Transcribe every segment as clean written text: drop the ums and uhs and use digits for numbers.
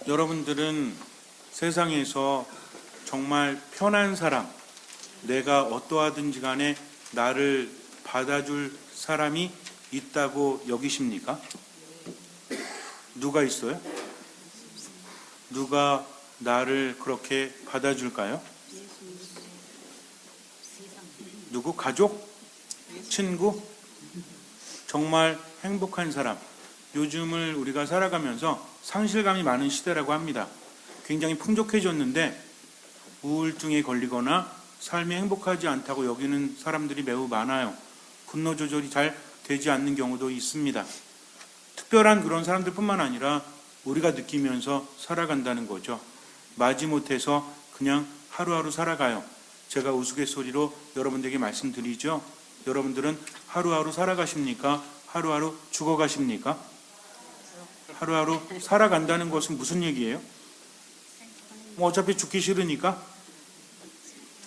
여러분들은 세상에서 정말 편한 사람, 내가 어떠하든지 간에 나를 받아줄 사람이 있다고 여기십니까? 누가 있어요? 누가 나를 그렇게 받아줄까요? 누구? 가족? 친구? 정말 행복한 사람. 요즘을 우리가 살아가면서 상실감이 많은 시대라고 합니다. 굉장히 풍족해졌는데 우울증에 걸리거나 삶이 행복하지 않다고 여기는 사람들이 매우 많아요. 분노 조절이 잘 되지 않는 경우도 있습니다. 특별한 그런 사람들뿐만 아니라 우리가 느끼면서 살아간다는 거죠. 마지못해서 그냥 하루하루 살아가요. 제가 우스갯소리로 여러분들에게 말씀드리죠. 여러분들은 하루하루 살아가십니까? 하루하루 죽어가십니까? 하루하루 살아간다는 것은 무슨 얘기예요? 어차피 죽기 싫으니까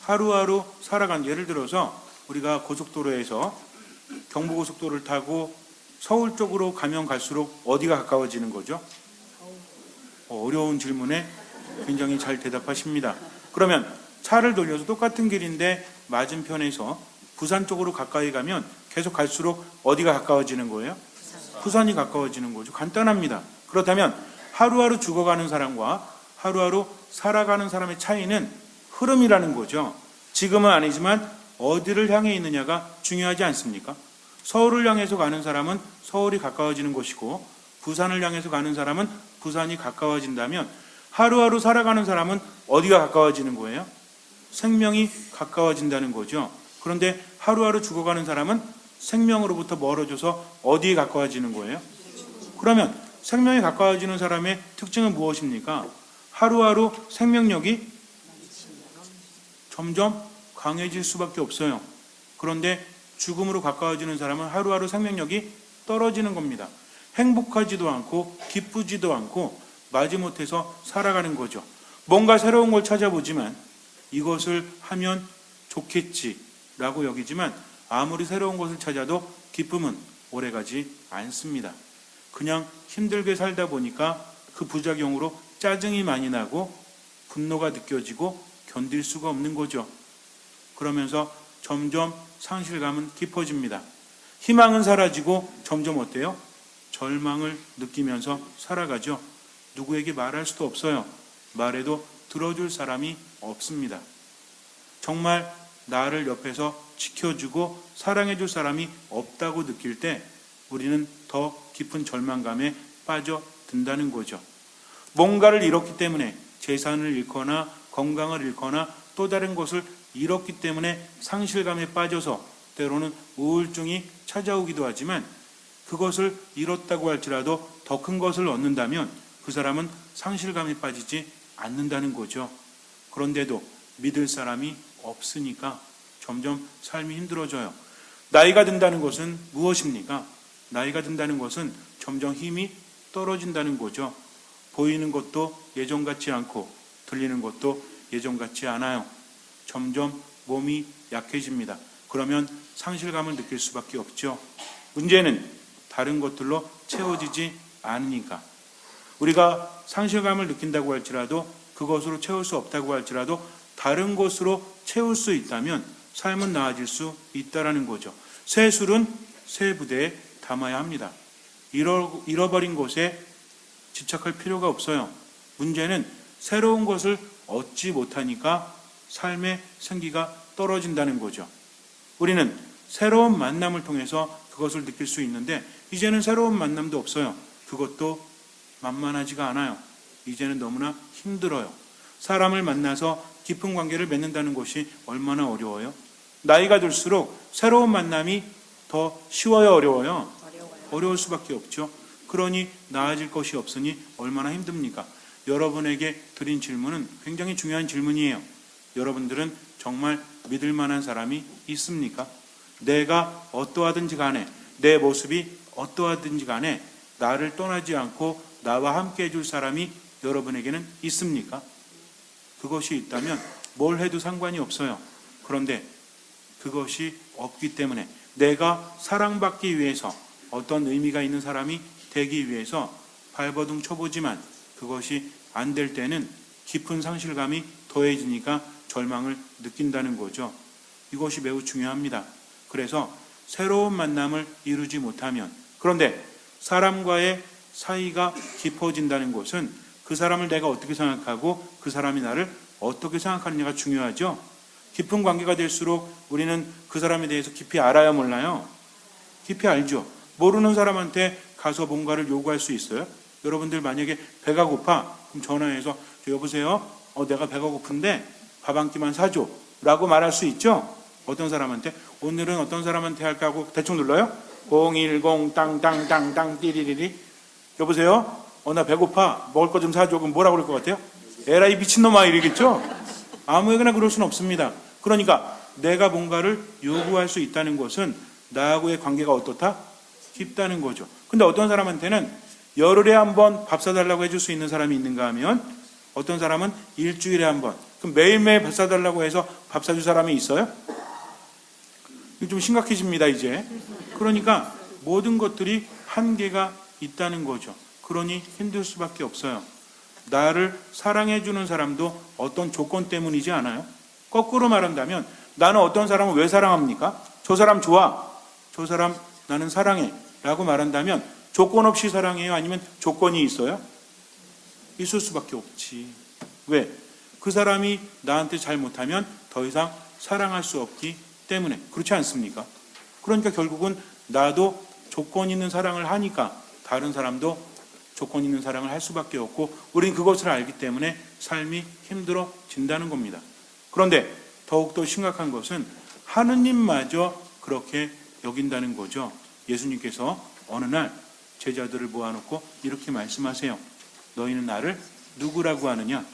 하루하루 예를 들어서 우리가 고속도로에서 경부고속도로를 타고 서울 쪽으로 가면 갈수록 어디가 가까워지는 거죠? 어려운 질문에 굉장히 잘 대답하십니다. 그러면 차를 돌려서 똑같은 길인데 맞은편에서 부산 쪽으로 가까이 가면 계속 갈수록 어디가 가까워지는 거예요? 부산이 가까워지는 거죠. 간단합니다. 그렇다면 하루하루 죽어가는 사람과 하루하루 살아가는 사람의 차이는 흐름이라는 거죠. 지금은 아니지만 어디를 향해 있느냐가 중요하지 않습니까? 서울을 향해서 가는 사람은 서울이 가까워지는 것이고 부산을 향해서 가는 사람은 부산이 가까워진다면 하루하루 살아가는 사람은 어디가 가까워지는 거예요? 생명이 가까워진다는 거죠. 그런데 하루하루 죽어가는 사람은 생명으로부터 멀어져서 어디에 가까워지는 거예요? 그러면 생명이 가까워지는 사람의 특징은 무엇입니까? 하루하루 생명력이 점점 강해질 수밖에 없어요. 그런데 죽음으로 가까워지는 사람은 하루하루 생명력이 떨어지는 겁니다. 행복하지도 않고 기쁘지도 않고 마지못해서 살아가는 거죠. 뭔가 새로운 걸 찾아보지만 이것을 하면 좋겠지라고 여기지만 아무리 새로운 것을 찾아도 기쁨은 오래가지 않습니다. 그냥 힘들게 살다 보니까 그 부작용으로 짜증이 많이 나고 분노가 느껴지고 견딜 수가 없는 거죠. 그러면서 점점 상실감은 깊어집니다. 희망은 사라지고 점점 어때요? 절망을 느끼면서 살아가죠. 누구에게 말할 수도 없어요. 말해도 들어줄 사람이 없습니다. 정말 나를 옆에서 지켜주고 사랑해줄 사람이 없다고 느낄 때 우리는 더 깊은 절망감에 빠져든다는 거죠. 뭔가를 잃었기 때문에 재산을 잃거나 건강을 잃거나 또 다른 것을 잃었기 때문에 상실감에 빠져서 때로는 우울증이 찾아오기도 하지만 그것을 잃었다고 할지라도 더 큰 것을 얻는다면 그 사람은 상실감에 빠지지 않는다는 거죠. 그런데도 믿을 사람이 없으니까 점점 삶이 힘들어져요. 나이가 든다는 것은 무엇입니까? 나이가 든다는 것은 점점 힘이 떨어진다는 거죠. 보이는 것도 예전 같지 않고 들리는 것도 예전 같지 않아요. 점점 몸이 약해집니다. 그러면 상실감을 느낄 수밖에 없죠. 문제는 다른 것들로 채워지지 않으니까. 우리가 상실감을 느낀다고 할지라도 그것으로 채울 수 없다고 할지라도 다른 것으로 채울 수 있다면 삶은 나아질 수 있다라는 거죠. 새 술은 새 부대에 담아야 합니다. 잃어버린 곳에 집착할 필요가 없어요. 문제는 새로운 것을 얻지 못하니까 삶의 생기가 떨어진다는 거죠. 우리는 새로운 만남을 통해서 그것을 느낄 수 있는데 이제는 새로운 만남도 없어요. 그것도 만만하지가 않아요. 이제는 너무나 힘들어요. 사람을 만나서 깊은 관계를 맺는다는 것이 얼마나 어려워요. 나이가 들수록 새로운 만남이 더 쉬워요, 어려워요? 어려울 수밖에 없죠. 그러니 나아질 것이 없으니 얼마나 힘듭니까? 여러분에게 드린 질문은 굉장히 중요한 질문이에요. 여러분들은 정말 믿을 만한 사람이 있습니까? 내가 어떠하든지 간에 내 모습이 어떠하든지 간에 나를 떠나지 않고 나와 함께 해줄 사람이 여러분에게는 있습니까? 그것이 있다면 뭘 해도 상관이 없어요. 그런데 그것이 없기 때문에 내가 사랑받기 위해서 어떤 의미가 있는 사람이 되기 위해서 발버둥 쳐보지만 그것이 안 될 때는 깊은 상실감이 더해지니까 절망을 느낀다는 거죠. 이것이 매우 중요합니다. 그래서 새로운 만남을 이루지 못하면, 그런데 사람과의 사이가 깊어진다는 것은 그 사람을 내가 어떻게 생각하고 그 사람이 나를 어떻게 생각하느냐가 중요하죠. 깊은 관계가 될수록 우리는 그 사람에 대해서 깊이 알아야 몰라요. 깊이 알죠. 모르는 사람한테 가서 뭔가를 요구할 수 있어요? 여러분들 만약에 배가 고파, 그럼 전화해서 여보세요? 내가 배가 고픈데 밥 한 끼만 사줘 라고 말할 수 있죠. 어떤 사람한테? 오늘은 어떤 사람한테 할까 하고 대충 눌러요. 010 땅땅땅땅 띠리리리. 여보세요? 나 배고파. 먹을 거 좀 사줘. 그럼 뭐라고 그럴 것 같아요? 에라이 미친놈아 이러겠죠. 아무에게나 그럴 수는 없습니다. 그러니까 내가 뭔가를 요구할 수 있다는 것은 나하고의 관계가 어떻다? 깊다는 거죠. 근데 어떤 사람한테는 열흘에 한 번 밥 사달라고 해줄 수 있는 사람이 있는가 하면, 어떤 사람은 일주일에 한 번, 그럼 매일매일 밥 사달라고 해서 밥 사줄 사람이 있어요? 이거 좀 심각해집니다 이제. 그러니까 모든 것들이 한계가 있다는 거죠. 그러니 힘들 수밖에 없어요. 나를 사랑해주는 사람도 어떤 조건 때문이지 않아요? 거꾸로 말한다면 나는 어떤 사람을 왜 사랑합니까? 저 사람 좋아, 저 사람 나는 사랑해 라고 말한다면 조건 없이 사랑해요? 아니면 조건이 있어요? 있을 수밖에 없지. 왜? 그 사람이 나한테 잘못하면 더 이상 사랑할 수 없기 때문에. 그렇지 않습니까? 그러니까 결국은 나도 조건 있는 사랑을 하니까 다른 사람도 조건 있는 사랑을 할 수밖에 없고, 우린 그것을 알기 때문에 삶이 힘들어진다는 겁니다. 그런데 더욱더 심각한 것은 하느님마저 그렇게 여긴다는 거죠. 예수님께서 어느 날 제자들을 모아놓고 이렇게 말씀하세요. 너희는 나를 누구라고 하느냐?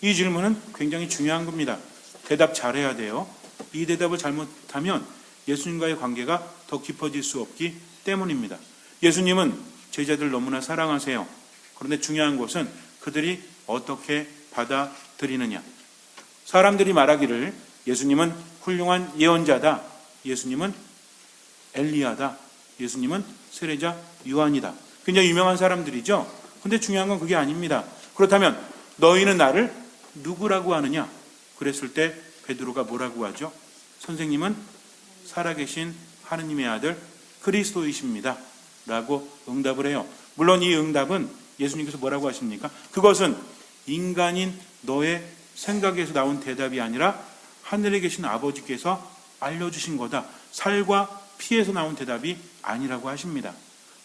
이 질문은 굉장히 중요한 겁니다. 대답 잘해야 돼요. 이 대답을 잘못하면 예수님과의 관계가 더 깊어질 수 없기 때문입니다. 예수님은 제자들 너무나 사랑하세요. 그런데 중요한 것은 그들이 어떻게 받아들이느냐. 사람들이 말하기를 예수님은 훌륭한 예언자다, 예수님은 엘리야다, 예수님은 세례자 요한이다. 굉장히 유명한 사람들이죠. 근데 중요한 건 그게 아닙니다. 그렇다면 너희는 나를 누구라고 하느냐? 그랬을 때 베드로가 뭐라고 하죠? 선생님은 살아계신 하느님의 아들 그리스도이십니다 라고 응답을 해요. 물론 이 응답은 예수님께서 뭐라고 하십니까? 그것은 인간인 너의 생각에서 나온 대답이 아니라 하늘에 계신 아버지께서 알려주신 거다. 살과 피에서 나온 대답이 아니라고 하십니다.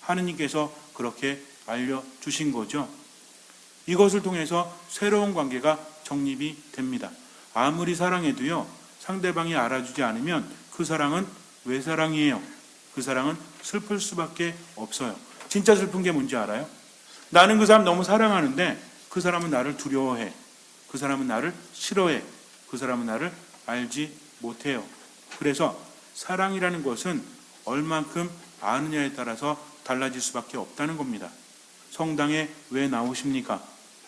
하느님께서 그렇게 알려주신 거죠. 이것을 통해서 새로운 관계가 정립이 됩니다. 아무리 사랑해도요, 상대방이 알아주지 않으면 그 사랑은 왜 사랑이에요? 그 사랑은 슬플 수밖에 없어요. 진짜 슬픈 게 뭔지 알아요? 나는 그 사람 너무 사랑하는데 그 사람은 나를 두려워해. 그 사람은 나를 싫어해. 그 사람은 나를 알지 못해요. 그래서 사랑이라는 것은 얼만큼 아느냐에 따라서 달라질 수밖에 없다는 겁니다. 성당에 왜 나오십니까?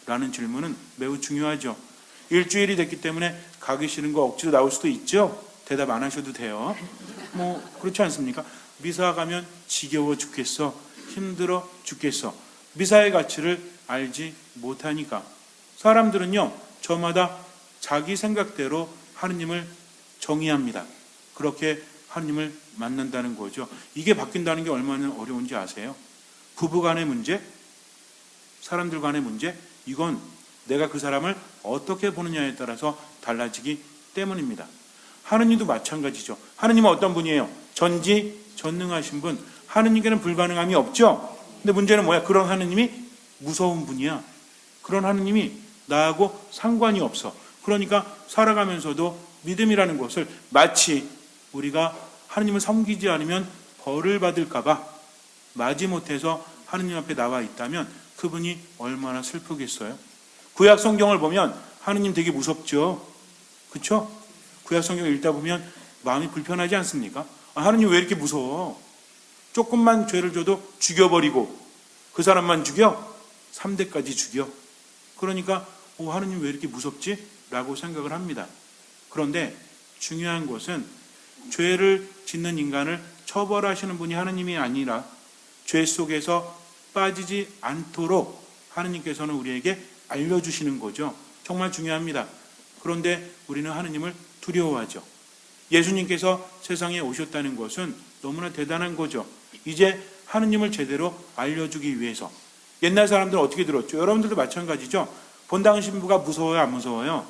라는 질문은 매우 중요하죠. 일주일이 됐기 때문에 가기 싫은 거 억지로 나올 수도 있죠. 대답 안 하셔도 돼요. 그렇지 않습니까? 미사 가면 지겨워 죽겠어. 힘들어 죽겠어. 미사의 가치를 알지 못하니까. 사람들은요, 저마다 자기 생각대로 하느님을 정의합니다. 그렇게 하느님을 만난다는 거죠. 이게 바뀐다는 게 얼마나 어려운지 아세요? 부부 간의 문제, 사람들 간의 문제, 이건 내가 그 사람을 어떻게 보느냐에 따라서 달라지기 때문입니다. 하느님도 마찬가지죠. 하느님은 어떤 분이에요? 전지전능하신 분. 하느님께는 불가능함이 없죠. 근데 문제는 뭐야? 그런 하느님이 무서운 분이야. 그런 하느님이 나하고 상관이 없어. 그러니까 살아가면서도 믿음이라는 것을 마치 우리가 하느님을 섬기지 않으면 벌을 받을까 봐 마지못해서 하느님 앞에 나와 있다면 그분이 얼마나 슬프겠어요? 구약 성경을 보면 하느님 되게 무섭죠. 그렇죠? 구약 성경을 읽다 보면 마음이 불편하지 않습니까? 하느님 왜 이렇게 무서워? 조금만 죄를 줘도 죽여버리고 그 사람만 죽여? 3대까지 죽여. 그러니까 하느님 왜 이렇게 무섭지? 라고 생각을 합니다. 그런데 중요한 것은 죄를 짓는 인간을 처벌하시는 분이 하느님이 아니라 죄 속에서 빠지지 않도록 하느님께서는 우리에게 알려주시는 거죠. 정말 중요합니다. 그런데 우리는 하느님을 두려워하죠. 예수님께서 세상에 오셨다는 것은 너무나 대단한 거죠. 이제 하느님을 제대로 알려주기 위해서. 옛날 사람들은 어떻게 들었죠? 여러분들도 마찬가지죠. 본당 신부가 무서워요, 안 무서워요?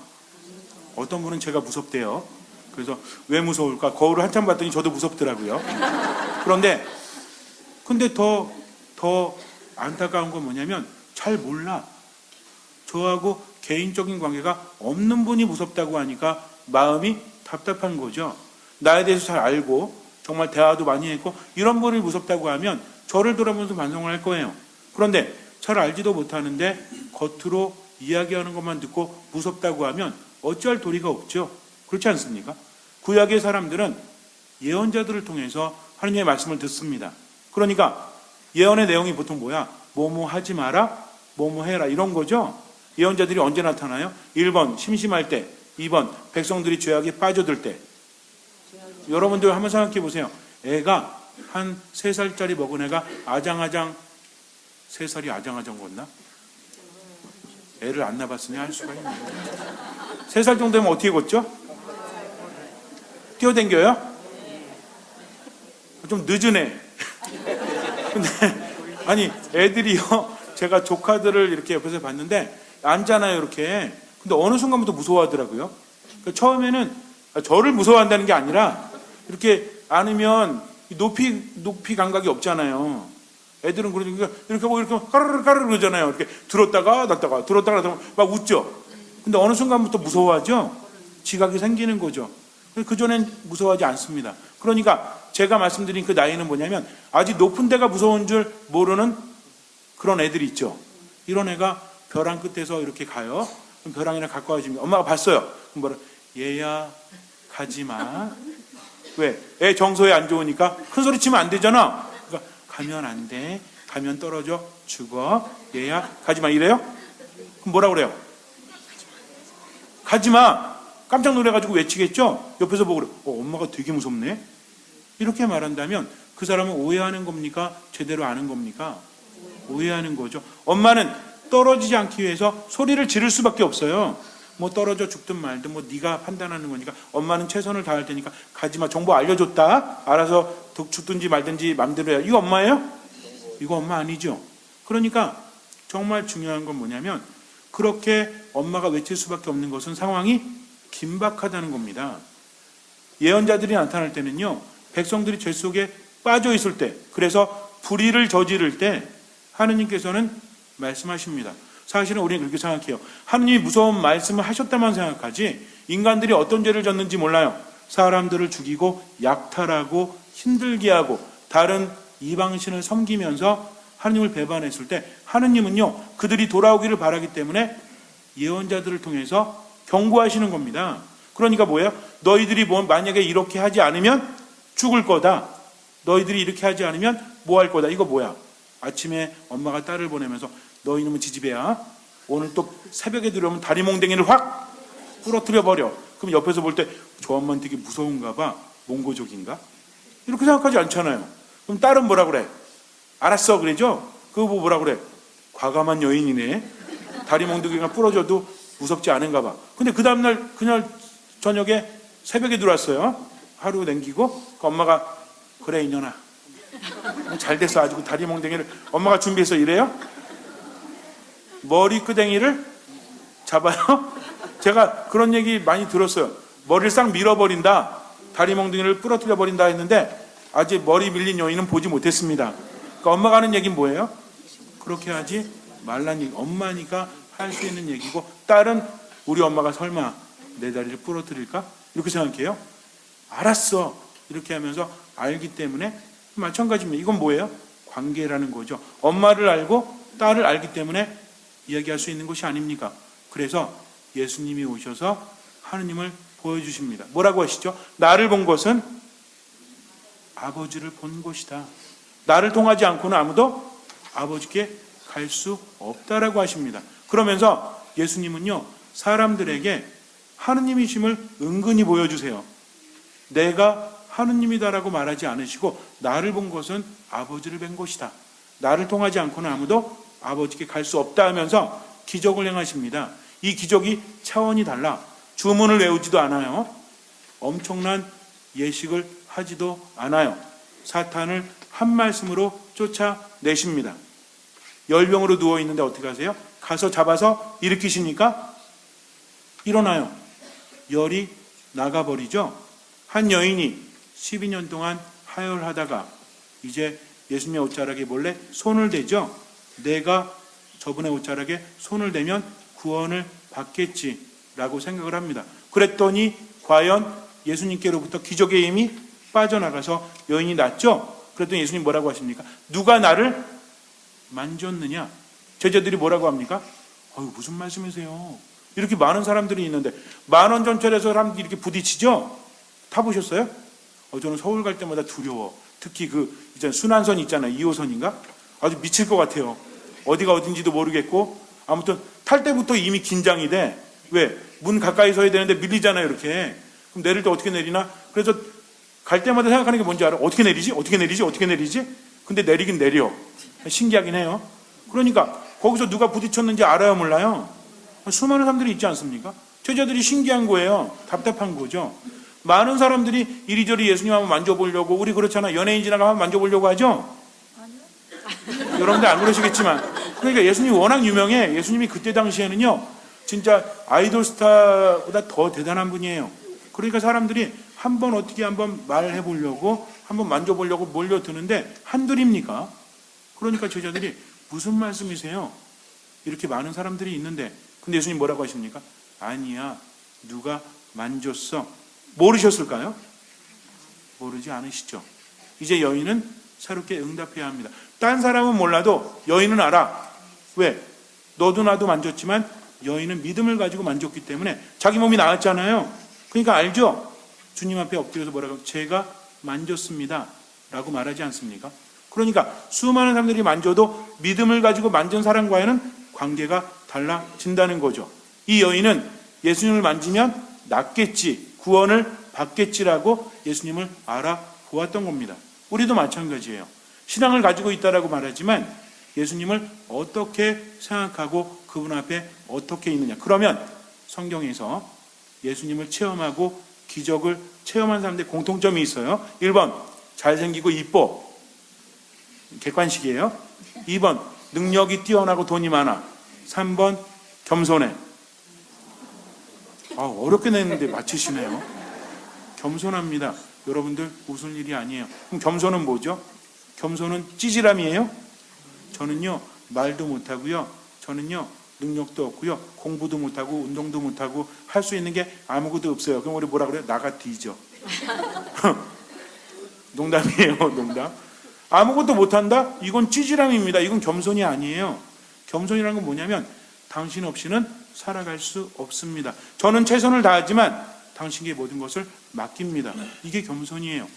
어떤 분은 제가 무섭대요. 그래서 왜 무서울까? 거울을 한참 봤더니 저도 무섭더라고요. 그런데 근데 더 안타까운 건 뭐냐면 잘 몰라. 저하고 개인적인 관계가 없는 분이 무섭다고 하니까 마음이 답답한 거죠. 나에 대해서 잘 알고 정말 대화도 많이 했고 이런 분이 무섭다고 하면 저를 돌아보면서 반성을 할 거예요. 그런데 잘 알지도 못하는데 겉으로 이야기하는 것만 듣고 무섭다고 하면 어찌할 도리가 없죠. 그렇지 않습니까? 구약의 사람들은 예언자들을 통해서 하느님의 말씀을 듣습니다. 그러니까 예언의 내용이 보통 뭐야? 뭐뭐 하지 마라, 뭐뭐 해라 이런 거죠. 예언자들이 언제 나타나요? 1번 심심할 때, 2번 백성들이 죄악에 빠져들 때. 여러분들 한번 생각해 보세요. 애가 한 3살짜리 먹은 애가 아장아장 3살이 아장아장 걷나? 애를 안 낳았으니 할 수가 있나요? 3살 정도 되면 어떻게 걷죠? 뛰어댕겨요? 좀 늦은 애. 근데 아니 애들이요, 제가 조카들을 이렇게 옆에서 봤는데 앉잖아요 이렇게. 근데 어느 순간부터 무서워하더라고요. 그러니까 처음에는 저를 무서워한다는 게 아니라 이렇게 안으면 높이 감각이 없잖아요. 애들은 그러니까 이렇게 하고 이렇게 까르르 그러잖아요. 이렇게 들었다가 놨다가 들었다가 놨다가 막 웃죠. 근데 어느 순간부터 무서워하죠. 지각이 생기는 거죠. 그전엔 무서워하지 않습니다. 그러니까 제가 말씀드린 그 나이는 뭐냐면 아직 높은 데가 무서운 줄 모르는 그런 애들이 있죠. 이런 애가 벼랑 끝에서 이렇게 가요. 그럼 벼랑이랑 가까워집니다. 엄마가 봤어요. 그럼 뭐라? 얘야 가지마. 왜? 애 정서에 안 좋으니까 큰 소리 치면 안 되잖아. 그러니까 가면 안 돼. 가면 떨어져 죽어. 얘야 가지마 이래요? 그럼 뭐라 그래요? 가지마. 깜짝 놀래가지고 외치겠죠? 옆에서 보고 그래. 엄마가 되게 무섭네. 이렇게 말한다면 그 사람은 오해하는 겁니까? 제대로 아는 겁니까? 오해하는 거죠. 엄마는 떨어지지 않기 위해서 소리를 지를 수밖에 없어요. 뭐 떨어져 죽든 말든 뭐 네가 판단하는 거니까 엄마는 최선을 다할 테니까 가지마. 정보 알려줬다. 알아서 죽든지 말든지 맘대로 해요. 이거 엄마예요? 이거 엄마 아니죠. 그러니까 정말 중요한 건 뭐냐면 그렇게 엄마가 외칠 수밖에 없는 것은 상황이 긴박하다는 겁니다. 예언자들이 나타날 때는요, 백성들이 죄 속에 빠져 있을 때, 그래서 불의를 저지를 때 하느님께서는 말씀하십니다. 사실은 우리는 그렇게 생각해요. 하느님이 무서운 말씀을 하셨다만 생각하지 인간들이 어떤 죄를 졌는지 몰라요. 사람들을 죽이고 약탈하고 힘들게 하고 다른 이방신을 섬기면서 하느님을 배반했을 때 하느님은요, 그들이 돌아오기를 바라기 때문에 예언자들을 통해서 경고하시는 겁니다. 그러니까 뭐예요? 너희들이 만약에 이렇게 하지 않으면 죽을 거다. 너희들이 이렇게 하지 않으면 뭐 할 거다. 이거 뭐야? 아침에 엄마가 딸을 보내면서 너 이놈의 지지배야. 오늘 또 새벽에 들어오면 다리 몽댕이를 확 부러뜨려 버려. 그럼 옆에서 볼 때 저 엄마는 되게 무서운가 봐. 몽고족인가? 이렇게 생각하지 않잖아요. 그럼 딸은 뭐라 그래? 알았어 그러죠? 그거 뭐라 그래? 과감한 여인이네. 다리 몽둥이가 부러져도 무섭지 않은가 봐. 근데 그 다음날 그날 저녁에 새벽에 들어왔어요. 하루 남기고 그 엄마가 그래 이년아 잘 됐어. 아주 다리 몽둥이를 엄마가 준비해서 이래요? 머리끄댕이를 잡아요? 제가 그런 얘기 많이 들었어요. 머리를 싹 밀어버린다. 다리 몽둥이를 부러뜨려 버린다 했는데 아직 머리 밀린 여인은 보지 못했습니다. 그러니까 엄마가 하는 얘기는 뭐예요? 그렇게 하지 말란 얘기. 엄마니까 할 수 있는 얘기고 딸은 우리 엄마가 설마 내 다리를 부러뜨릴까? 이렇게 생각해요. 알았어. 이렇게 하면서 알기 때문에 마찬가지입니다. 이건 뭐예요? 관계라는 거죠. 엄마를 알고 딸을 알기 때문에 이야기할 수 있는 것이 아닙니까? 그래서 예수님이 오셔서 하느님을 보여주십니다. 뭐라고 하시죠? 나를 본 것은 아버지를 본 것이다. 나를 통하지 않고는 아무도 아버지께 갈 수 없다라고 하십니다. 그러면서 예수님은요, 사람들에게 하느님이심을 은근히 보여주세요. 내가 하느님이다라고 말하지 않으시고 나를 본 것은 아버지를 뵌 것이다. 나를 통하지 않고는 아무도 아버지께 갈 수 없다 하면서 기적을 행하십니다. 이 기적이 차원이 달라. 주문을 외우지도 않아요. 엄청난 예식을 하지도 않아요. 사탄을 한 말씀으로 쫓아내십니다. 열병으로 누워있는데 어떻게 하세요? 가서 잡아서 일으키시니까 일어나요. 열이 나가버리죠. 한 여인이 12년 동안 하혈하다가 이제 예수님의 옷자락에 몰래 손을 대죠. 내가 저분의 옷자락에 손을 대면 구원을 받겠지라고 생각을 합니다. 그랬더니 과연 예수님께로부터 기적의 힘이 빠져나가서 여인이 낫죠. 그랬더니 예수님 뭐라고 하십니까? 누가 나를 만졌느냐? 제자들이 뭐라고 합니까? 무슨 말씀이세요? 이렇게 많은 사람들이 있는데 만원 전철에서 사람들이 이렇게 부딪히죠? 타보셨어요? 저는 서울 갈 때마다 두려워. 특히 이제 순환선 있잖아요. 2호선인가? 아주 미칠 것 같아요. 어디가 어딘지도 모르겠고 아무튼 탈 때부터 이미 긴장이 돼. 왜? 문 가까이 서야 되는데 밀리잖아요. 이렇게. 그럼 내릴 때 어떻게 내리나? 그래서 갈 때마다 생각하는 게 뭔지 알아? 어떻게 내리지? 어떻게 내리지? 어떻게 내리지? 근데 내리긴 내려. 신기하긴 해요. 그러니까 거기서 누가 부딪혔는지 알아요? 몰라요? 수많은 사람들이 있지 않습니까? 제자들이 신기한 거예요. 답답한 거죠. 많은 사람들이 이리저리 예수님 한번 만져보려고, 우리 그렇잖아. 연예인 지나가면 만져보려고 하죠? 아니요. 여러분들 안 그러시겠지만. 그러니까 예수님이 워낙 유명해. 예수님이 그때 당시에는요, 진짜 아이돌 스타보다 더 대단한 분이에요. 그러니까 사람들이 한번 어떻게 한번 말해보려고, 한번 만져보려고 몰려드는데 한둘입니까? 그러니까 제자들이 무슨 말씀이세요? 이렇게 많은 사람들이 있는데, 근데 예수님 뭐라고 하십니까? 아니야, 누가 만졌어. 모르셨을까요? 모르지 않으시죠. 이제 여인은 새롭게 응답해야 합니다. 딴 사람은 몰라도 여인은 알아. 왜? 너도 나도 만졌지만 여인은 믿음을 가지고 만졌기 때문에 자기 몸이 나았잖아요. 그러니까 알죠? 주님 앞에 엎드려서 뭐라고? 제가 만졌습니다 라고 말하지 않습니까? 그러니까 수많은 사람들이 만져도 믿음을 가지고 만진 사람과는 관계가 달라진다는 거죠. 이 여인은 예수님을 만지면 낫겠지, 구원을 받겠지라고 예수님을 알아보았던 겁니다. 우리도 마찬가지예요. 신앙을 가지고 있다라고 말하지만 예수님을 어떻게 생각하고 그분 앞에 어떻게 있느냐. 그러면 성경에서 예수님을 체험하고 기적을 체험한 사람들의 공통점이 있어요. 1번 잘생기고 이뻐. 객관식이에요. 2번 능력이 뛰어나고 돈이 많아. 3번 겸손해. 어렵게 냈는데 맞히시네요. 겸손합니다. 여러분들 웃을 일이 아니에요. 그럼 겸손은 뭐죠? 겸손은 찌질함이에요? 저는요 말도 못하고요. 저는요 능력도 없고요. 공부도 못하고 운동도 못하고 할 수 있는 게 아무것도 없어요. 그럼 우리 뭐라 그래요? 나가 뒤져. 농담이에요. 농담. 아무것도 못한다? 이건 찌질함입니다. 이건 겸손이 아니에요. 겸손이라는 건 뭐냐면 당신 없이는 살아갈 수 없습니다. 저는 최선을 다하지만 당신에게 모든 것을 맡깁니다. 이게 겸손이에요.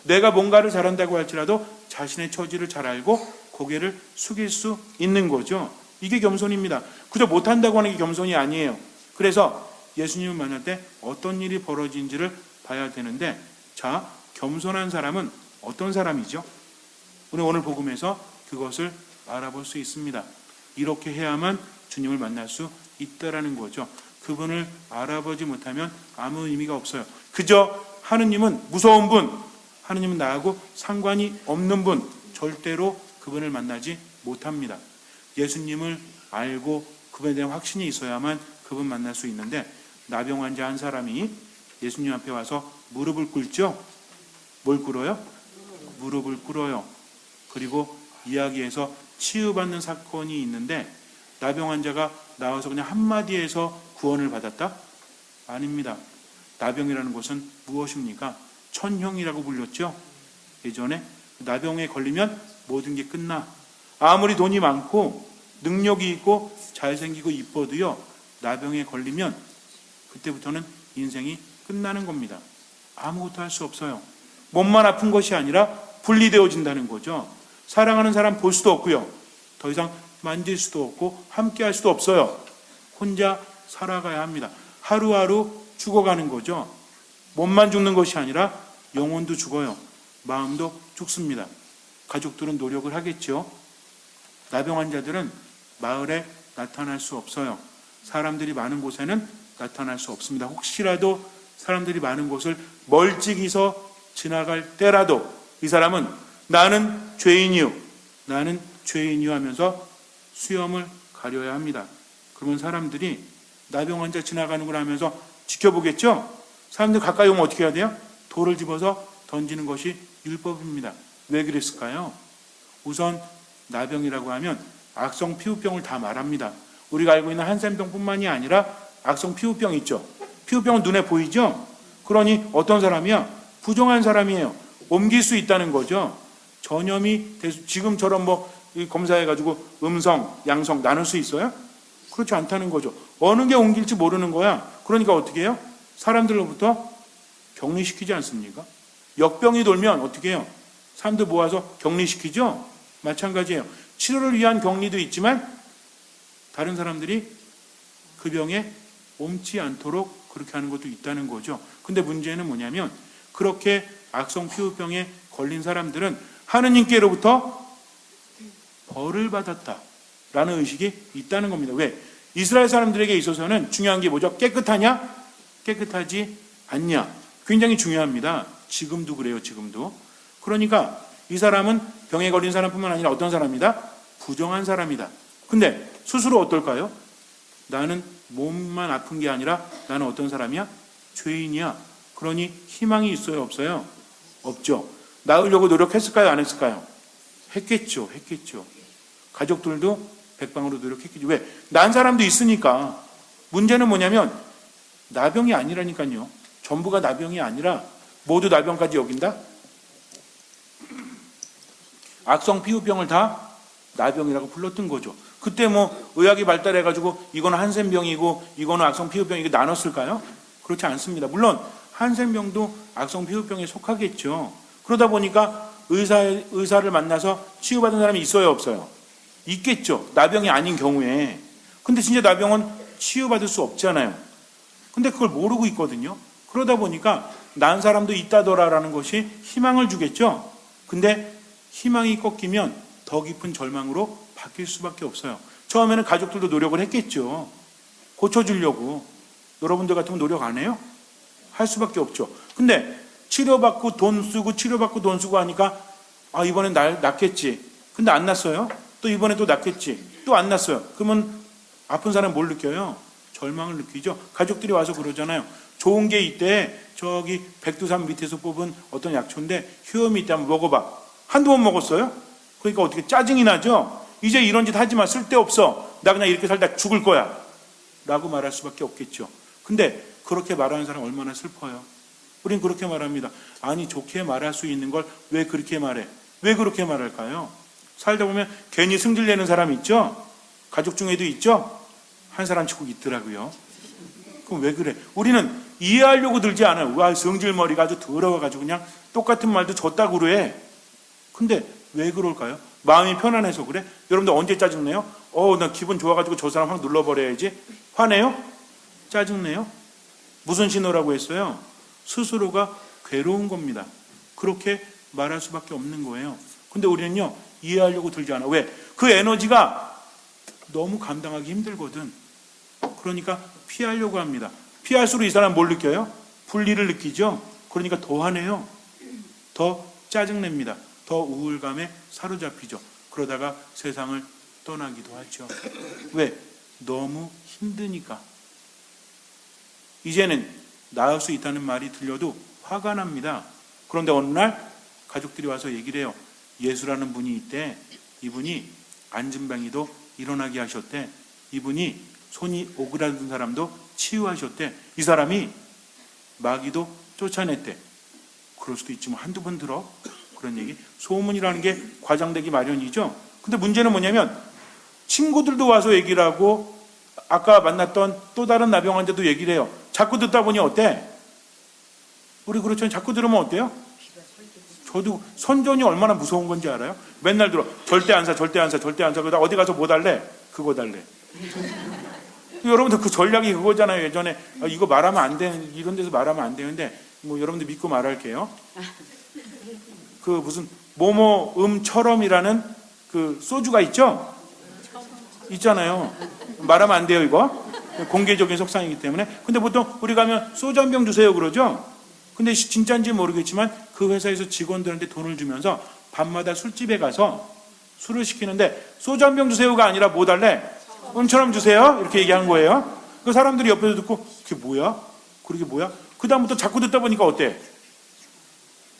내가 뭔가를 잘한다고 할지라도 자신의 처지를 잘 알고 고개를 숙일 수 있는 거죠. 이게 겸손입니다. 그저 못한다고 하는 게 겸손이 아니에요. 그래서 예수님을 만날 때 어떤 일이 벌어진지를 봐야 되는데, 자, 겸손한 사람은 어떤 사람이죠? 우리 오늘 복음에서 그것을 알아볼 수 있습니다. 이렇게 해야만 주님을 만날 수 있다라는 거죠. 그분을 알아보지 못하면 아무 의미가 없어요. 그저 하느님은 무서운 분, 하느님은 나하고 상관이 없는 분, 절대로 그분을 만나지 못합니다. 예수님을 알고 그분에 대한 확신이 있어야만 그분 만날 수 있는데, 나병 환자 한 사람이 예수님 앞에 와서 무릎을 꿇죠. 뭘 꿇어요? 무릎을 꿇어요. 그리고 이야기에서 치유받는 사건이 있는데, 나병 환자가 나와서 그냥 한마디에서 구원을 받았다? 아닙니다. 나병이라는 것은 무엇입니까? 천형이라고 불렸죠. 예전에 나병에 걸리면 모든 게 끝나. 아무리 돈이 많고 능력이 있고 잘생기고 이뻐도요, 나병에 걸리면 그때부터는 인생이 끝나는 겁니다. 아무것도 할 수 없어요. 몸만 아픈 것이 아니라 분리되어진다는 거죠. 사랑하는 사람 볼 수도 없고요. 더 이상 만질 수도 없고 함께 할 수도 없어요. 혼자 살아가야 합니다. 하루하루 죽어가는 거죠. 몸만 죽는 것이 아니라 영혼도 죽어요. 마음도 죽습니다. 가족들은 노력을 하겠죠. 나병 환자들은 마을에 나타날 수 없어요. 사람들이 많은 곳에는 나타날 수 없습니다. 혹시라도 사람들이 많은 곳을 멀찍이서 지나갈 때라도 이 사람은 나는 죄인이요 하면서 수염을 가려야 합니다. 그러면 사람들이 나병 환자 지나가는 걸 하면서 지켜보겠죠? 사람들 가까이 오면 어떻게 해야 돼요? 돌을 집어서 던지는 것이 율법입니다. 왜 그랬을까요? 우선 나병이라고 하면 악성 피부병을 다 말합니다. 우리가 알고 있는 한센병뿐만이 아니라 악성 피부병 있죠. 피부병은 눈에 보이죠? 그러니 어떤 사람이야? 부정한 사람이에요. 옮길 수 있다는 거죠. 전염이 지금처럼 검사해가지고 음성, 양성 나눌 수 있어요? 그렇지 않다는 거죠. 어느 게 옮길지 모르는 거야. 그러니까 어떻게 해요? 사람들로부터 격리시키지 않습니까? 역병이 돌면 어떻게 해요? 사람들 모아서 격리시키죠? 마찬가지예요. 치료를 위한 격리도 있지만 다른 사람들이 그 병에 옮지 않도록 그렇게 하는 것도 있다는 거죠. 근데 문제는 뭐냐면 그렇게 악성 피부병에 걸린 사람들은 하느님께로부터 벌을 받았다라는 의식이 있다는 겁니다. 왜? 이스라엘 사람들에게 있어서는 중요한 게 뭐죠? 깨끗하냐? 깨끗하지 않냐? 굉장히 중요합니다. 지금도 그래요. 지금도. 그러니까 이 사람은 병에 걸린 사람뿐만 아니라 어떤 사람이다? 부정한 사람이다. 근데 스스로 어떨까요? 나는 몸만 아픈 게 아니라 나는 어떤 사람이야? 죄인이야. 그러니 희망이 있어요? 없어요? 없죠. 나으려고 노력했을까요? 안 했을까요? 했겠죠. 가족들도 백방으로 노력했겠죠. 왜? 난 사람도 있으니까. 문제는 뭐냐면 나병이 아니라니까요. 전부가 나병이 아니라 모두 나병까지 여긴다? 악성 피부병을 다 나병이라고 불렀던 거죠. 그때 의학이 발달해가지고 이거는 한센병이고 이거는 악성 피부병이고 나눴을까요? 그렇지 않습니다. 물론 한센병도 악성 피부병에 속하겠죠. 그러다 보니까 의사를 만나서 치유받은 사람이 있어요, 없어요? 있겠죠. 나병이 아닌 경우에. 근데 진짜 나병은 치유받을 수 없잖아요. 근데 그걸 모르고 있거든요. 그러다 보니까 난 사람도 있다더라라는 것이 희망을 주겠죠. 근데 희망이 꺾이면 더 깊은 절망으로 바뀔 수밖에 없어요. 처음에는 가족들도 노력을 했겠죠. 고쳐주려고. 여러분들 같으면 노력 안 해요? 할 수밖에 없죠. 근데 치료받고 돈 쓰고 하니까 이번엔 낫겠지. 근데 안 났어요. 또 이번에 또 낫겠지. 또 안 났어요. 그러면 아픈 사람 뭘 느껴요? 절망을 느끼죠. 가족들이 와서 그러잖아요. 좋은 게 있대. 저기 백두산 밑에서 뽑은 어떤 약초인데 효험이 있대. 한번 먹어봐. 한두 번 먹었어요? 그러니까 어떻게 짜증이 나죠? 이제 이런 짓 하지 마. 쓸데없어. 나 그냥 이렇게 살다 죽을 거야. 라고 말할 수밖에 없겠죠. 근데 그렇게 말하는 사람 얼마나 슬퍼요. 우린 그렇게 말합니다. 아니 좋게 말할 수 있는 걸 왜 그렇게 말해? 왜 그렇게 말할까요? 살다 보면 괜히 승질내는 사람 있죠? 가족 중에도 있죠? 한 사람씩 꼭 있더라고요. 그럼 왜 그래? 우리는 이해하려고 들지 않아요. 와, 성질머리가 아주 더러워가지고 그냥 똑같은 말도 줬다고 그래. 근데 왜 그럴까요? 마음이 편안해서 그래? 여러분들 언제 짜증내요? 나 기분 좋아가지고 저 사람 확 눌러버려야지. 화내요? 짜증내요? 무슨 신호라고 했어요? 스스로가 괴로운 겁니다. 그렇게 말할 수밖에 없는 거예요. 근데 우리는요, 이해하려고 들지 않아. 왜? 그 에너지가 너무 감당하기 힘들거든. 그러니까 피하려고 합니다. 피할수록 이 사람 뭘 느껴요? 분리를 느끼죠. 그러니까 더 화내요. 더 짜증냅니다. 더 우울감에 사로잡히죠. 그러다가 세상을 떠나기도 하죠. 왜? 너무 힘드니까. 이제는 나을 수 있다는 말이 들려도 화가 납니다. 그런데 어느 날 가족들이 와서 얘기를 해요. 예수라는 분이 있대. 이분이 안진뱅이도 일어나게 하셨대. 이분이 손이 오그라든 사람도 치유하셨대. 이 사람이 마귀도 쫓아냈대. 그럴 수도 있지 한두 번 들어. 그런 얘기. 소문이라는 게 과장되기 마련이죠. 근데 문제는 뭐냐면 친구들도 와서 얘기를 하고 아까 만났던 또 다른 나병 환자도 얘기를 해요. 자꾸 듣다 보니 어때? 우리 그렇죠. 자꾸 들으면 어때요? 저도 선전이 얼마나 무서운 건지 알아요? 맨날 들어. 절대 안 사. 그러다 어디 가서 뭐 달래? 그거 달래. 여러분들 그 전략이 그거잖아요. 예전에 이거 말하면 안 되는, 이런 데서 말하면 안 되는데 여러분들 믿고 말할게요. 그 무슨 모모음처럼이라는 그 소주가 있죠? 있잖아요. 말하면 안 돼요, 이거. 공개적인 속상이기 때문에. 근데 보통 우리 가면 소주 한 병 주세요 그러죠. 근데 진짜인지 모르겠지만 그 회사에서 직원들한테 돈을 주면서 밤마다 술집에 가서 술을 시키는데 소주 한 병 주세요가 아니라 뭐 달래? 은처럼 주세요. 이렇게 얘기한 거예요. 그 사람들이 옆에서 듣고 그게 뭐야? 그게 뭐야? 그 다음부터 자꾸 듣다 보니까 어때?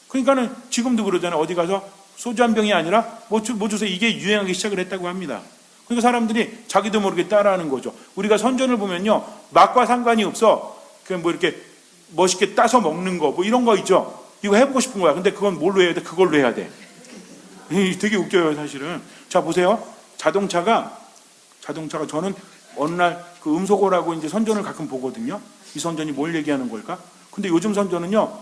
그러니까는 지금도 그러잖아요. 어디 가서 소주 한 병이 아니라 뭐 주세요. 이게 유행하기 시작을 했다고 합니다. 그러니까 사람들이 자기도 모르게 따라하는 거죠. 우리가 선전을 보면요, 맛과 상관이 없어. 그냥 뭐 이렇게 멋있게 따서 먹는 거, 뭐 이런 거 있죠. 이거 해보고 싶은 거야. 근데 그건 뭘로 해야 돼? 그걸로 해야 돼. 되게 웃겨요, 사실은. 자, 보세요. 자동차가 저는 어느 날 그 음소거라고 이제 선전을 가끔 보거든요. 이 선전이 뭘 얘기하는 걸까? 근데 요즘 선전은요,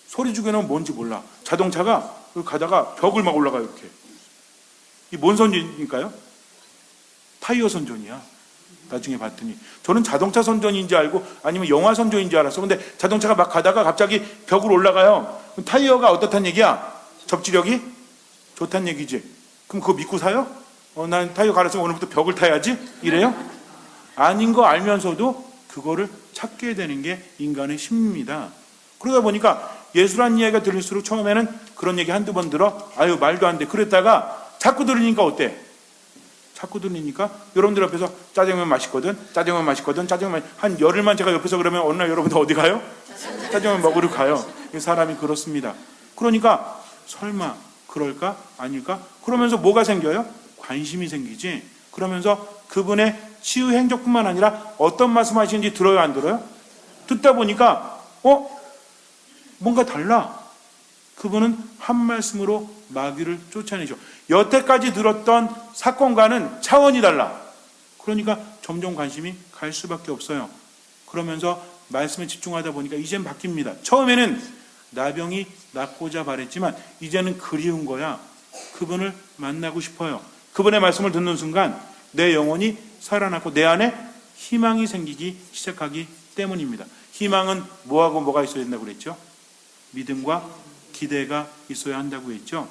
소리 주기는 뭔지 몰라. 자동차가 가다가 벽을 막 올라가요, 이렇게. 이 뭔 선전일까요? 타이어 선전이야. 나중에 봤더니. 저는 자동차 선전인지 알고 아니면 영화 선전인지 알았어. 근데 자동차가 막 가다가 갑자기 벽을 올라가요. 그럼 타이어가 어떻단 얘기야? 접지력이 좋단 얘기지. 그럼 그거 믿고 사요? 난 타이어 갈았으면 오늘부터 벽을 타야지? 이래요? 아닌 거 알면서도 그거를 찾게 되는 게 인간의 심리입니다. 그러다 보니까 예수란 이야기가 들릴수록 처음에는 그런 얘기 한두 번 들어 아유 말도 안 돼. 그랬다가 자꾸 들으니까 어때? 자꾸 들으니까 여러분들 옆에서 짜장면 맛있거든. 한 열흘만 제가 옆에서 그러면 어느 날 여러분들 어디 가요? 짜장면 먹으러 가요. 사람이 그렇습니다. 그러니까 설마 그럴까? 아닐까? 그러면서 뭐가 생겨요? 관심이 생기지. 그러면서 그분의 치유 행적뿐만 아니라 어떤 말씀하시는지 들어요, 안 들어요? 듣다 보니까 뭔가 달라. 그분은 한 말씀으로 마귀를 쫓아내죠. 여태까지 들었던 사건과는 차원이 달라. 그러니까 점점 관심이 갈 수밖에 없어요. 그러면서 말씀에 집중하다 보니까 이젠 바뀝니다. 처음에는 나병이 낫고자 바랬지만 이제는 그리운 거야. 그분을 만나고 싶어요. 그분의 말씀을 듣는 순간 내 영혼이 살아나고 내 안에 희망이 생기기 시작하기 때문입니다. 희망은 뭐하고 뭐가 있어야 된다고 그랬죠? 믿음과 기대가 있어야 한다고 했죠.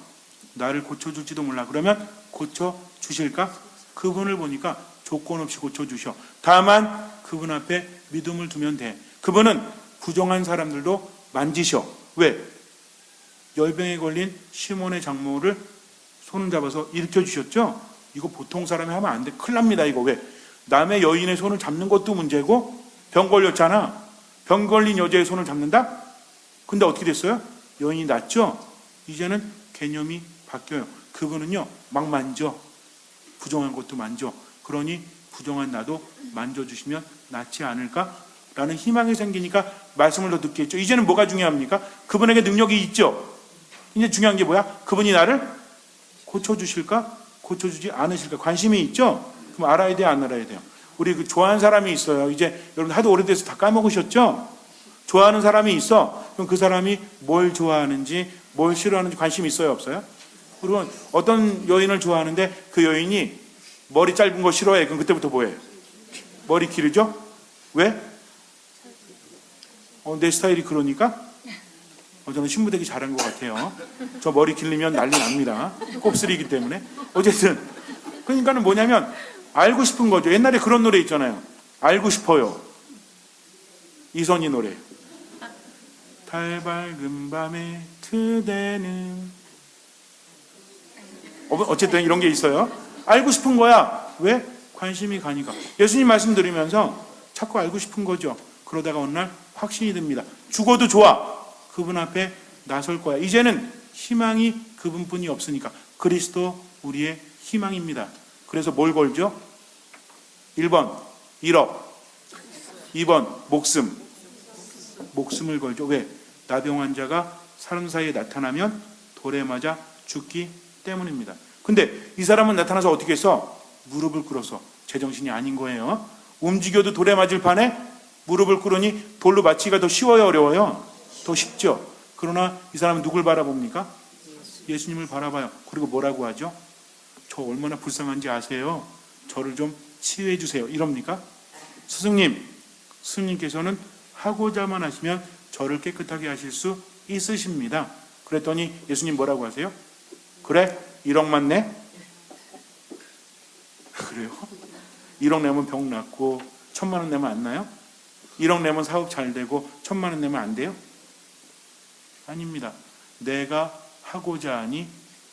나를 고쳐줄지도 몰라. 그러면 고쳐주실까? 그분을 보니까 조건 없이 고쳐주셔. 다만 그분 앞에 믿음을 두면 돼. 그분은 부정한 사람들도 만지셔. 왜? 열병에 걸린 시몬의 장모를 손을 잡아서 일으켜주셨죠? 이거 보통 사람이 하면 안 돼. 큰일 납니다. 이거 왜? 남의 여인의 손을 잡는 것도 문제고 병 걸렸잖아. 병 걸린 여자의 손을 잡는다? 근데 어떻게 됐어요? 여인이 낫죠? 이제는 개념이 바뀌어요. 그분은요, 막 만져. 부정한 것도 만져. 그러니 부정한 나도 만져주시면 낫지 않을까? 라는 희망이 생기니까 말씀을 더 듣게 했죠. 이제는 뭐가 중요합니까? 그분에게 능력이 있죠. 이제 중요한 게 뭐야? 그분이 나를 고쳐주실까? 고쳐주지 않으실까? 관심이 있죠? 그럼 알아야 돼요? 안 알아야 돼요? 우리 그 좋아하는 사람이 있어요. 이제 여러분 하도 오래돼서 다 까먹으셨죠? 좋아하는 사람이 있어. 그럼 그 사람이 뭘 좋아하는지, 뭘 싫어하는지 관심이 있어요? 없어요? 그리고 어떤 여인을 좋아하는데 그 여인이 머리 짧은 거 싫어해. 그럼 그때부터 뭐해? 머리 기르죠? 왜? 내 스타일이 그러니까? 저는 신부되기 잘한 것 같아요. 저 머리 길리면 난리 납니다. 곱슬이기 때문에. 어쨌든 그러니까는 뭐냐면 알고 싶은 거죠. 옛날에 그런 노래 있잖아요. 알고 싶어요. 이선희 노래. 달 밝은 밤에 그대는 어쨌든 이런 게 있어요. 알고 싶은 거야. 왜? 관심이 가니까. 예수님 말씀 들으면서 자꾸 알고 싶은 거죠. 그러다가 어느 날 확신이 듭니다. 죽어도 좋아. 그분 앞에 나설 거야. 이제는 희망이 그분뿐이 없으니까. 그리스도 우리의 희망입니다. 그래서 뭘 걸죠? 1번 1억, 2번 목숨을 걸죠. 왜? 나병 환자가 사람 사이에 나타나면 돌에 맞아 죽기 때문입니다. 근데 이 사람은 나타나서 어떻게 했어? 무릎을 꿇어서. 제정신이 아닌 거예요. 움직여도 돌에 맞을 판에 무릎을 꿇으니 돌로 맞히기가 더 쉬워요, 어려워요? 더 쉽죠. 그러나 이 사람은 누굴 바라봅니까? 예수님을 바라봐요. 그리고 뭐라고 하죠? 저 얼마나 불쌍한지 아세요? 저를 좀 치유해 주세요. 이럽니까? 스승님께서는 하고자만 하시면 저를 깨끗하게 하실 수 있으십니다. 그랬더니 예수님 뭐라고 하세요? 그래? 1억만 내? 그래요? 1억 내면 병 낫고 1,000만 원 내면 안 나요? 1억 내면 사업 잘 되고 1,000만 원 내면 안 돼요? 아닙니다. 내가 하고자 하니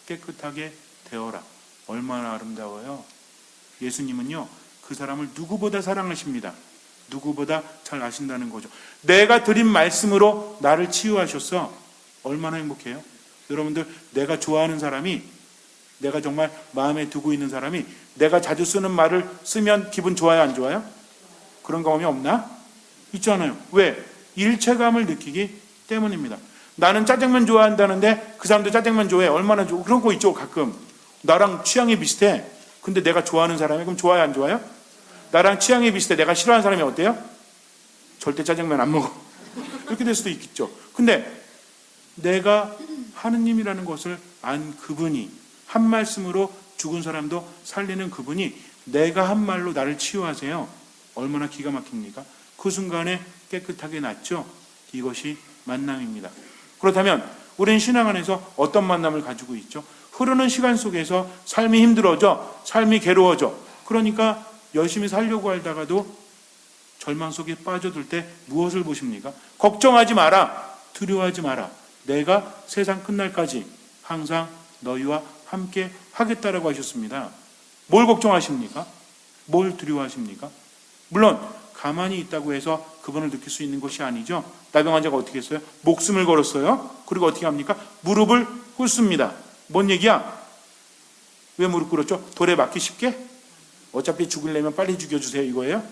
깨끗하게 되어라. 얼마나 아름다워요. 예수님은요, 그 사람을 누구보다 사랑하십니다. 누구보다 잘 아신다는 거죠. 내가 드린 말씀으로 나를 치유하셨어. 얼마나 행복해요? 여러분들, 내가 좋아하는 사람이, 내가 정말 마음에 두고 있는 사람이 내가 자주 쓰는 말을 쓰면 기분 좋아요, 안 좋아요? 그런 경험이 없나? 있잖아요. 왜? 일체감을 느끼기 때문입니다. 나는 짜장면 좋아한다는데 그 사람도 짜장면 좋아해. 얼마나 좋아. 그런 거 있죠, 가끔. 나랑 취향이 비슷해. 근데 내가 좋아하는 사람이 그럼 좋아요, 안 좋아요? 나랑 취향이 비슷해. 내가 싫어하는 사람이 어때요? 절대 짜장면 안 먹어. 이렇게 될 수도 있겠죠. 근데 내가 하느님이라는 것을 안 그분이, 한 말씀으로 죽은 사람도 살리는 그분이 내가 한 말로 나를 치유하세요. 얼마나 기가 막힙니까? 그 순간에 깨끗하게 낫죠. 이것이 만남입니다. 그렇다면 우리는 신앙 안에서 어떤 만남을 가지고 있죠? 흐르는 시간 속에서 삶이 힘들어져, 삶이 괴로워져. 그러니까 열심히 살려고 하다가도 절망 속에 빠져들 때 무엇을 보십니까? 걱정하지 마라, 두려워하지 마라. 내가 세상 끝날까지 항상 너희와 함께 하겠다라고 하셨습니다. 뭘 걱정하십니까? 뭘 두려워하십니까? 물론 가만히 있다고 해서 그분을 느낄 수 있는 것이 아니죠. 나병 환자가 어떻게 했어요? 목숨을 걸었어요. 그리고 어떻게 합니까? 무릎을 꿇습니다. 뭔 얘기야? 왜 무릎 꿇었죠? 돌에 맞기 쉽게? 어차피 죽으려면 빨리 죽여주세요, 이거예요?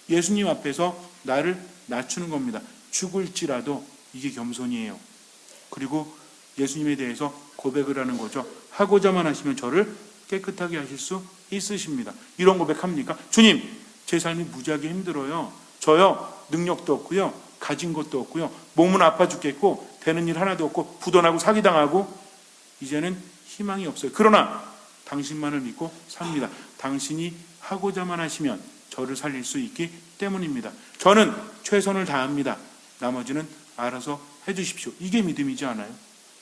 예수님 앞에서 나를 낮추는 겁니다. 죽을지라도 이게 겸손이에요. 그리고 예수님에 대해서 고백을 하는 거죠. 하고자만 하시면 저를 깨끗하게 하실 수 있으십니다. 이런 고백합니까? 주님, 제 삶이 무지하게 힘들어요. 저요, 능력도 없고요, 가진 것도 없고요, 몸은 아파 죽겠고, 되는 일 하나도 없고, 부도나고 사기당하고, 이제는 희망이 없어요. 그러나 당신만을 믿고 삽니다. 당신이 하고자만 하시면 저를 살릴 수 있기 때문입니다. 저는 최선을 다합니다. 나머지는 알아서 해주십시오. 이게 믿음이지 않아요?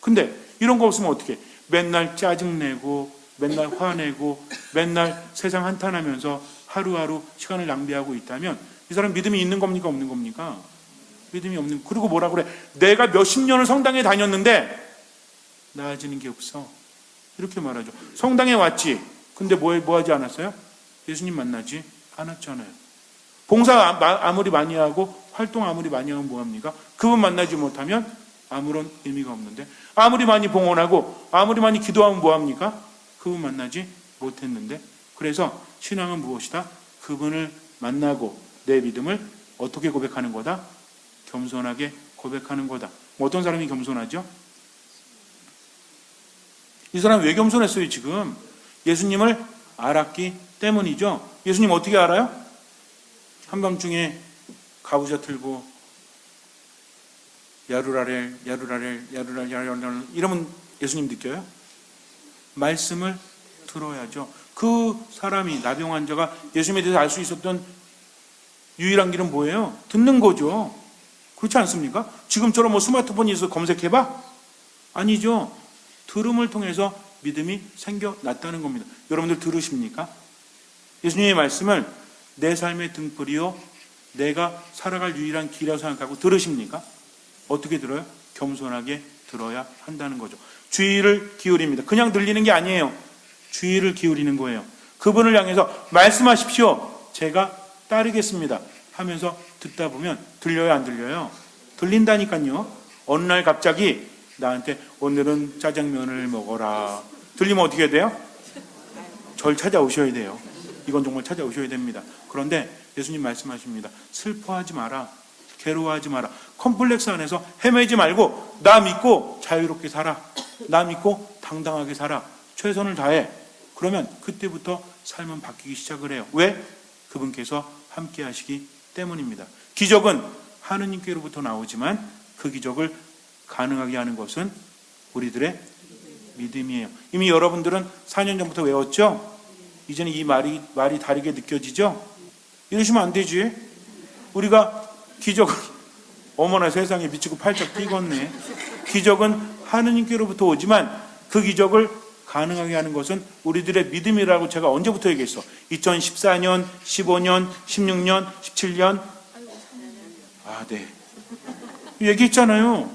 근데 이런 거 없으면 어떻게? 맨날 짜증내고, 맨날 화내고, 맨날 세상 한탄하면서 하루하루 시간을 낭비하고 있다면 이 사람 믿음이 있는 겁니까, 없는 겁니까? 믿음이 없는. 그리고 뭐라 그래? 내가 몇십 년을 성당에 다녔는데 나아지는 게 없어. 이렇게 말하죠. 성당에 왔지. 근데 뭐 하지 않았어요? 예수님 만나지 않았잖아요. 봉사 아무리 많이 하고 활동 아무리 많이 하면 뭐합니까? 그분 만나지 못하면 아무런 의미가 없는데, 아무리 많이 봉헌하고 아무리 많이 기도하면 뭐합니까? 그분 만나지 못했는데. 그래서 신앙은 무엇이다? 그분을 만나고 내 믿음을 어떻게 고백하는 거다? 겸손하게 고백하는 거다. 어떤 사람이 겸손하죠? 이 사람 왜 겸손했어요 지금? 예수님을 알았기 때문이죠. 예수님 어떻게 알아요? 한밤중에 가부좌 틀고 야루라렐 이러면 예수님 느껴요? 말씀을 들어야죠. 그 사람이, 나병 환자가 예수님에 대해서 알 수 있었던 유일한 길은 뭐예요? 듣는 거죠. 그렇지 않습니까? 지금처럼 뭐 스마트폰이 있어서 검색해봐? 아니죠. 들음을 통해서 믿음이 생겨났다는 겁니다. 여러분들 들으십니까? 예수님의 말씀을 내 삶의 등불이요, 내가 살아갈 유일한 길이라고 생각하고 들으십니까? 어떻게 들어요? 겸손하게 들어야 한다는 거죠. 주의를 기울입니다. 그냥 들리는 게 아니에요. 주의를 기울이는 거예요. 그분을 향해서 말씀하십시오. 제가 따르겠습니다 하면서 듣다 보면 들려요, 안 들려요? 들린다니까요. 어느 날 갑자기 나한테 오늘은 짜장면을 먹어라. 들리면 어떻게 해야 돼요? 절 찾아오셔야 돼요. 이건 정말 찾아오셔야 됩니다. 그런데 예수님 말씀하십니다. 슬퍼하지 마라. 괴로워하지 마라. 컴플렉스 안에서 헤매지 말고 나 믿고 자유롭게 살아. 나 믿고 당당하게 살아. 최선을 다해. 그러면 그때부터 삶은 바뀌기 시작을 해요. 왜? 그분께서 함께 하시기 때문입니다. 기적은 하느님께로부터 나오지만 그 기적을 가능하게 하는 것은 우리들의 믿음이에요. 이미 여러분들은 4년 전부터 외웠죠? 이제는 이 말이 다르게 느껴지죠? 이러시면 안 되지. 우리가 기적은, 어머나 세상에 미치고 팔짝 뛰겠네. 기적은 하느님께로부터 오지만 그 기적을 가능하게 하는 것은 우리들의 믿음이라고 제가 언제부터 얘기했어? 2014년, 15년, 16년, 17년. 아, 네. 얘기했잖아요.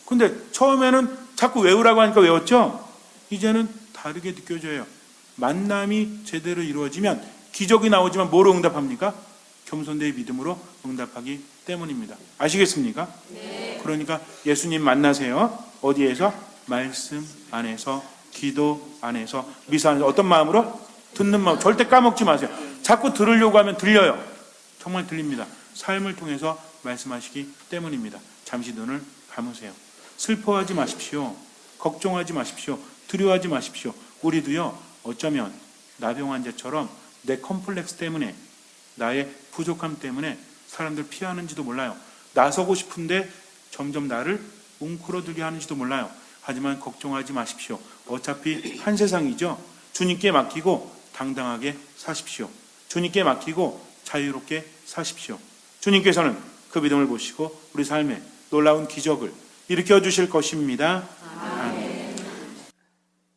근데 처음에는 자꾸 외우라고 하니까 외웠죠? 이제는 다르게 느껴져요. 만남이 제대로 이루어지면 기적이 나오지만 뭐로 응답합니까? 겸손되의 믿음으로 응답하기 때문입니다. 아시겠습니까? 네. 그러니까 예수님 만나세요. 어디에서? 말씀 안에서, 기도 안에서, 미사 안에서. 어떤 마음으로? 듣는 마음. 절대 까먹지 마세요. 자꾸 들으려고 하면 들려요. 정말 들립니다. 삶을 통해서 말씀하시기 때문입니다. 잠시 눈을 감으세요. 슬퍼하지 마십시오. 걱정하지 마십시오. 두려워하지 마십시오. 우리도요, 어쩌면 나병 환자처럼 내 컴플렉스 때문에, 나의 부족함 때문에 사람들 피하는지도 몰라요. 나서고 싶은데 점점 나를 웅크러들게 하는지도 몰라요. 하지만 걱정하지 마십시오. 어차피 한 세상이죠. 주님께 맡기고 당당하게 사십시오. 주님께 맡기고 자유롭게 사십시오. 주님께서는 그 믿음을 보시고 우리 삶에 놀라운 기적을 일으켜 주실 것입니다.